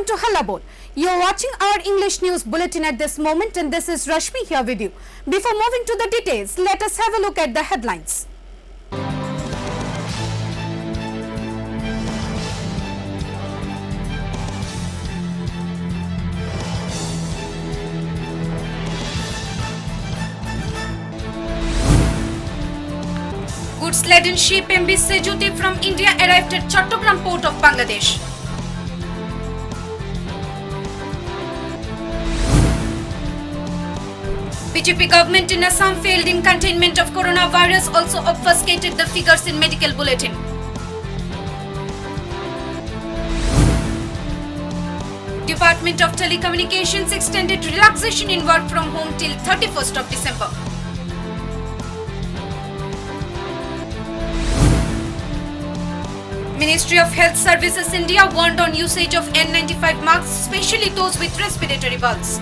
welcome to Hallabol. You're watching our English news bulletin at this moment, and this is Rashmi here with you. Before moving to the details, let us have a look at the headlines. Goods laden ship MV Sejuti from India arrived at Chattogram port of Bangladesh. BJP government in Assam failed in containment of coronavirus, also obfuscated the figures in medical bulletin. Department of Telecommunications extended relaxation in work from home till 31st of December. Ministry of Health Services India warned on usage of N95 masks, especially those with respiratory bugs.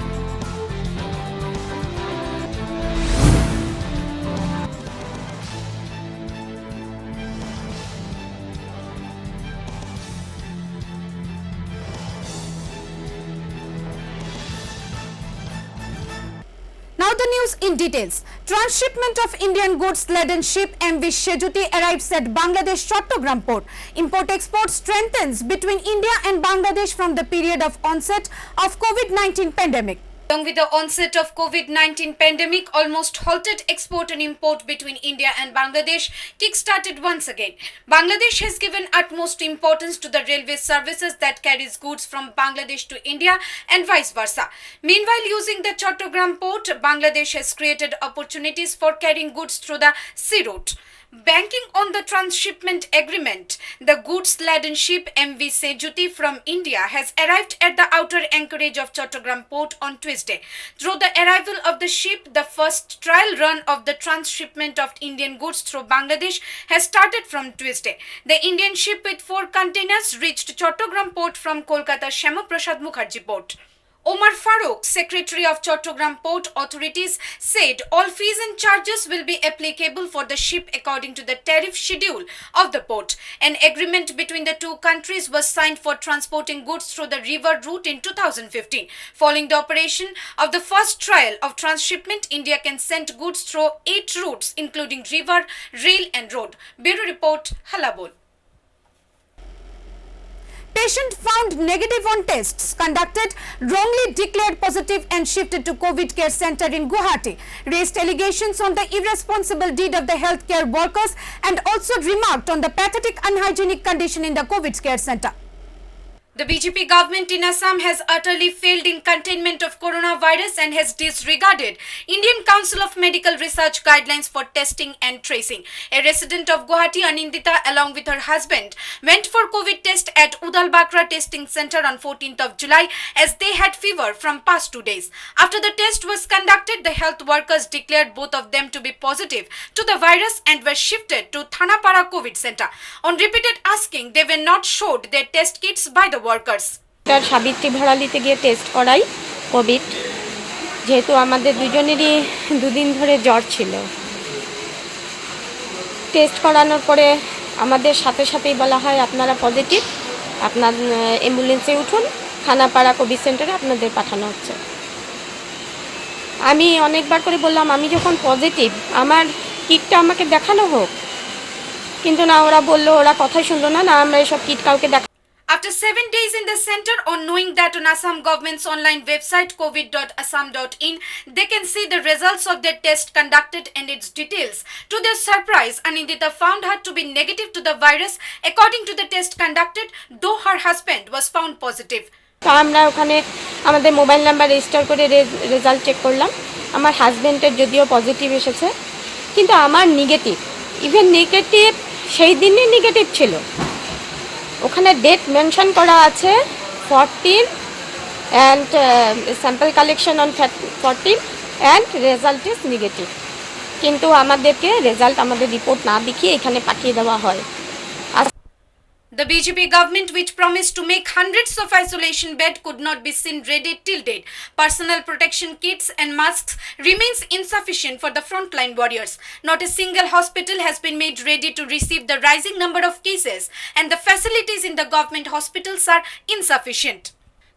Now the news in details. Transshipment of Indian goods laden ship MV Sejuti arrives at Bangladesh Chattogram port. Import-export strengthens between India and Bangladesh from the period of onset of COVID-19 pandemic. Along with the onset of COVID-19 pandemic, almost halted export and import between India and Bangladesh kick-started once again. Bangladesh has given utmost importance to the railway services that carries goods from Bangladesh to India and vice versa. Meanwhile, using the Chattogram port, Bangladesh has created opportunities for carrying goods through the sea route. Banking on the transshipment agreement, the goods-laden ship MV Sejuti from India has arrived at the outer anchorage of Chattogram port on Tuesday. Through the arrival of the ship, the first trial run of the transshipment of Indian goods through Bangladesh has started from Tuesday. The Indian ship with 4 containers reached Chattogram port from Kolkata Shyama Prasad Mukherjee port. Omar Farooq, Secretary of Chattogram Port Authorities, said all fees and charges will be applicable for the ship according to the tariff schedule of the port. An agreement between the two countries was signed for transporting goods through the river route in 2015. Following the operation of the first trial of transshipment, India can send goods through 8 routes including river, rail and road. Bureau Report, Hallabol. Patient found negative on tests, conducted, wrongly declared positive and shifted to COVID care center in Guwahati, raised allegations on the irresponsible deed of the healthcare workers and also remarked on the pathetic unhygienic condition in the COVID care center. The BJP government in Assam has utterly failed in containment of coronavirus and has disregarded Indian Council of Medical Research guidelines for testing and tracing. A resident of Guwahati, Anindita, along with her husband, went for COVID test at Udalbakra Testing Center on 14th of July as they had fever from past 2 days. After the test was conducted, the health workers declared both of them to be positive to the virus and were shifted to Thanapara COVID Center. On repeated asking, they were not showed their test kits by the workers. তার সাবিত্রী ভাড়ালিতে গিয়ে test করাই Covid, যেহেতু আমাদের দুজনেরই দুদিন ধরে জ্বর ছিল। টেস্ট করানোর পরে আমাদের সাথে সাথেই বলা হয় আপনারা পজিটিভ, আপনার অ্যাম্বুলেন্সে উঠুন, খানাপাড়া কোভিড সেন্টারে আপনাদের পাঠানো হচ্ছে। আমি অনেকবার করে বললাম আমি যখন পজিটিভ আমার কিটটা আমাকে দেখানো হোক, কিন্তু না, ওরা বললো, ওরা কথাই শুনলো না, আমরা এসব কিট কাউকে দেখা। After 7 days in the center, on knowing that on Assam government's online website covid.assam.in, they can see the results of their test conducted and its details. To their surprise, Anindita found her to be negative to the virus according to the test conducted, though her husband was found positive. আমরা ওখানে আমাদের mobile number register করে result check করলাম। আমার হাজব্যান্ডের যদিও positive এসেছে, কিন্তু আমার নেগেটিভ। ইভেন নেগেটিভ সেই দিনই নেগেটিভ ছিল। ওখানে ডেট মেনশন করা আছে 14 and sample collection on 14 and result is negative, কিন্তু আমাদেরকে রেজাল্ট আমাদের রিপোর্ট না দেখিয়ে এখানে পাঠিয়ে দেওয়া হয়। The BJP government, which promised to make hundreds of isolation beds, could not be seen ready till date. Personal protection kits and masks remains insufficient for the frontline warriors. Not a single hospital has been made ready to receive the rising number of cases, and the facilities in the government hospitals are insufficient.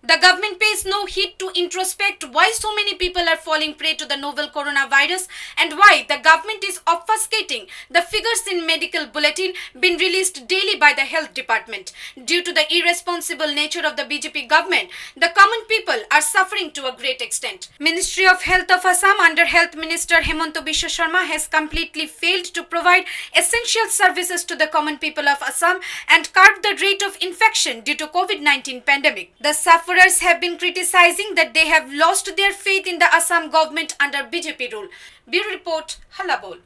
The government pays no heed to introspect why so many people are falling prey to the novel coronavirus and why the government is obfuscating the figures in medical bulletin been released daily by the health department. Due to the irresponsible nature of the BJP government, the common people are suffering to a great extent. Ministry of Health of Assam under Health Minister Hemanta Biswa Sharma has completely failed to provide essential services to the common people of Assam and curb the rate of infection due to COVID-19 pandemic. The sufferers have been criticizing that they have lost their faith in the Assam government under BJP rule. Bureau Report, Halabol.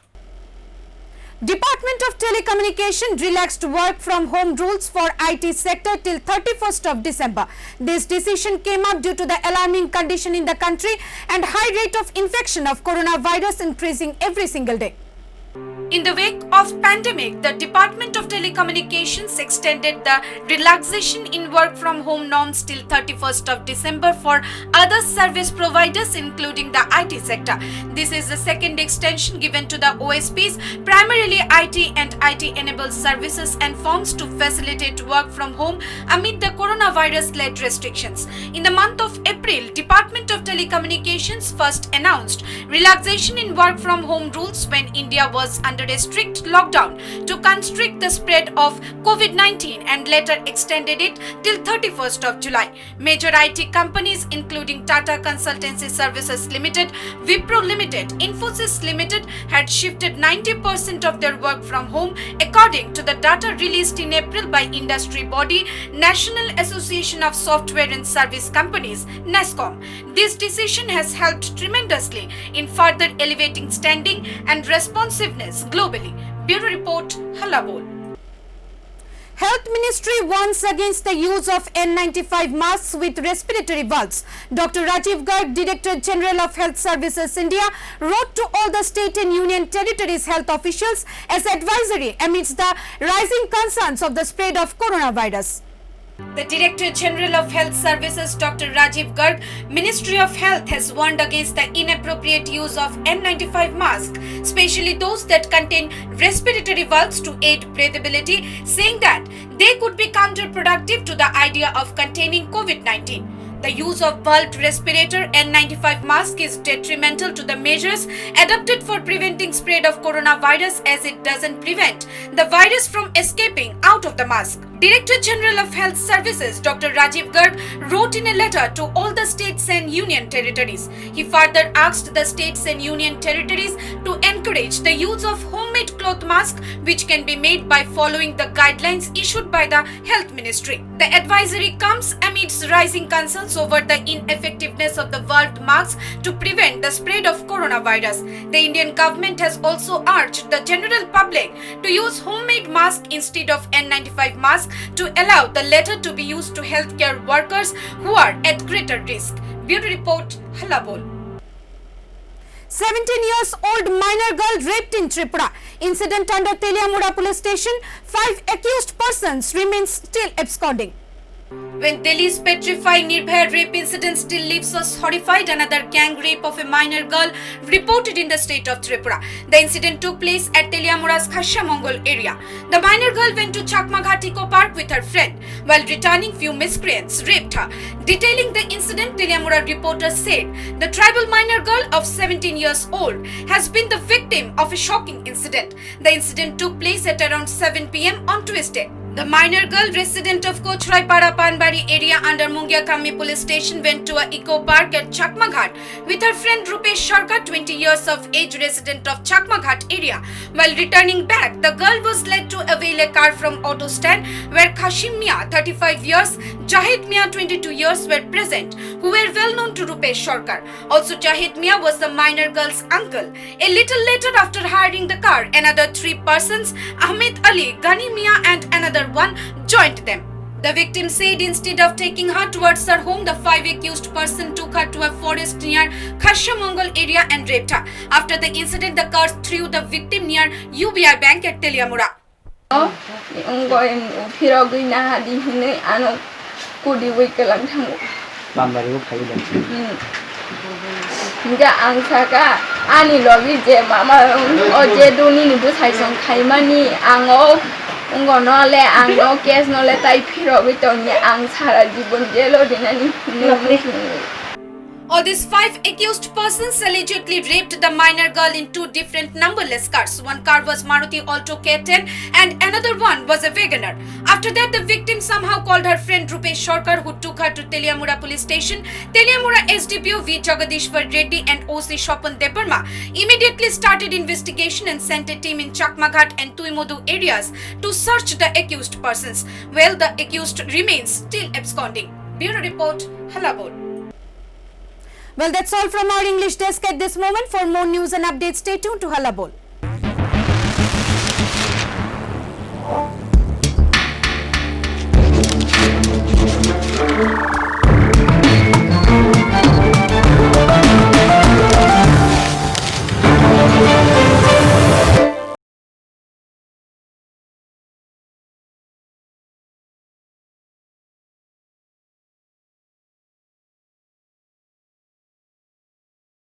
Department of Telecommunication relaxed work from home rules for IT sector till 31st of December. This decision came up due to the alarming condition in the country and high rate of infection of coronavirus increasing every single day. In the wake of pandemic, the Department of Telecommunications extended the relaxation in work from home norms till 31st of December for other service providers including the IT sector. This is the second extension given to the OSPs, primarily IT and IT enabled services and firms to facilitate work from home amid the coronavirus led restrictions. In the month of April, Department of Telecommunications first announced relaxation in work from home rules when India was under a strict lockdown to constrict the spread of COVID-19 and later extended it till 31st of July. Major IT companies including Tata Consultancy Services Limited, Wipro Limited, Infosys Limited had shifted 90% of their work from home according to the data released in April by industry body National Association of Software and Service Companies, NASSCOM. This decision has helped tremendously in further elevating standing and responsiveness globally. Bureau Report, Halabol. Health Ministry warns against the use of N95 masks with respiratory valves. Dr. Rajiv Garg, Director General of Health Services India, wrote to all the state and union territories health officials as advisory amidst the rising concerns of the spread of coronavirus. The Director General of Health Services, Dr. Rajiv Garg, Ministry of Health has warned against the inappropriate use of N95 masks, especially those that contain respiratory valves to aid breathability, saying that they could be counterproductive to the idea of containing COVID-19. The use of valved respirator N95 mask is detrimental to the measures adopted for preventing spread of coronavirus as it doesn't prevent the virus from escaping out of the mask. Director General of Health Services Dr. Rajiv Garg wrote in a letter to all the states and union territories. He further asked the states and union territories to encourage the use of homemade cloth masks which can be made by following the guidelines issued by the Health Ministry. The advisory comes amidst rising concerns over the ineffectiveness of the valved masks to prevent the spread of coronavirus. The Indian government has also urged the general public to use homemade masks instead of N95 masks to allow the latter to be used to healthcare workers who are at greater risk. Bureau Report, Halabol. 17 years old minor girl raped in Tripura. Incident under Teliamura police station. 5 accused persons remain still absconding. When Delhi's petrifying Nirbhaya rape incident still leaves us horrified, another gang rape of a minor girl reported in the state of Tripura. The incident took place at Teliamura's Khashamongol area. The minor girl went to Chakmaghat Eco Park with her friend. While returning, few miscreants raped her. Detailing the incident, Teliamura reporters said the tribal minor girl of 17 years old has been the victim of a shocking incident. The incident took place at around 7 p.m. on Tuesday. The minor girl, resident of Kochraipara Panbari area under Mungia Kammi police station, went to a eco park at Chakmaghat with her friend Rupesh Sharkar, 20 years of age, resident of Chakmaghat area. While returning back, the girl was led to avail a car from auto stand where Khashim Mia, 35 years, Jahid Mia, 22 years were present, who were well known to Rupesh Sharkar. Also, Jahid Mia was the minor girl's uncle. A little later, after hiring the car, another 3 persons, Ahmed Ali, Gani Mia and another one, joined them. The victim said instead of taking her towards her home, the 5 accused person took her to a forest near Khashamongol area and raped her. After the incident, the car threw the victim near UBI Bank at Teliamura. Ungo nole ang no kes nole tai phiro bitonye ang sara jibon jelo dinani numu. All these 5 accused persons allegedly raped the minor girl in 2 different numberless cars. One car was Maruti Alto K10 and another one was a Wagoner. After that, the victim somehow called her friend Rupesh Sarkar, who took her to Teliamura police station. Teliamura SDPO V. Jagadishwar Reddy and OC Shopan Deparma immediately started investigation and sent a team in Chakmaghat and Tuimodu areas to search the accused persons. Well, the accused remains still absconding. Bureau Report, Halabod. Well, that's all from our English desk at this moment. For more news and updates, stay tuned to Halabol.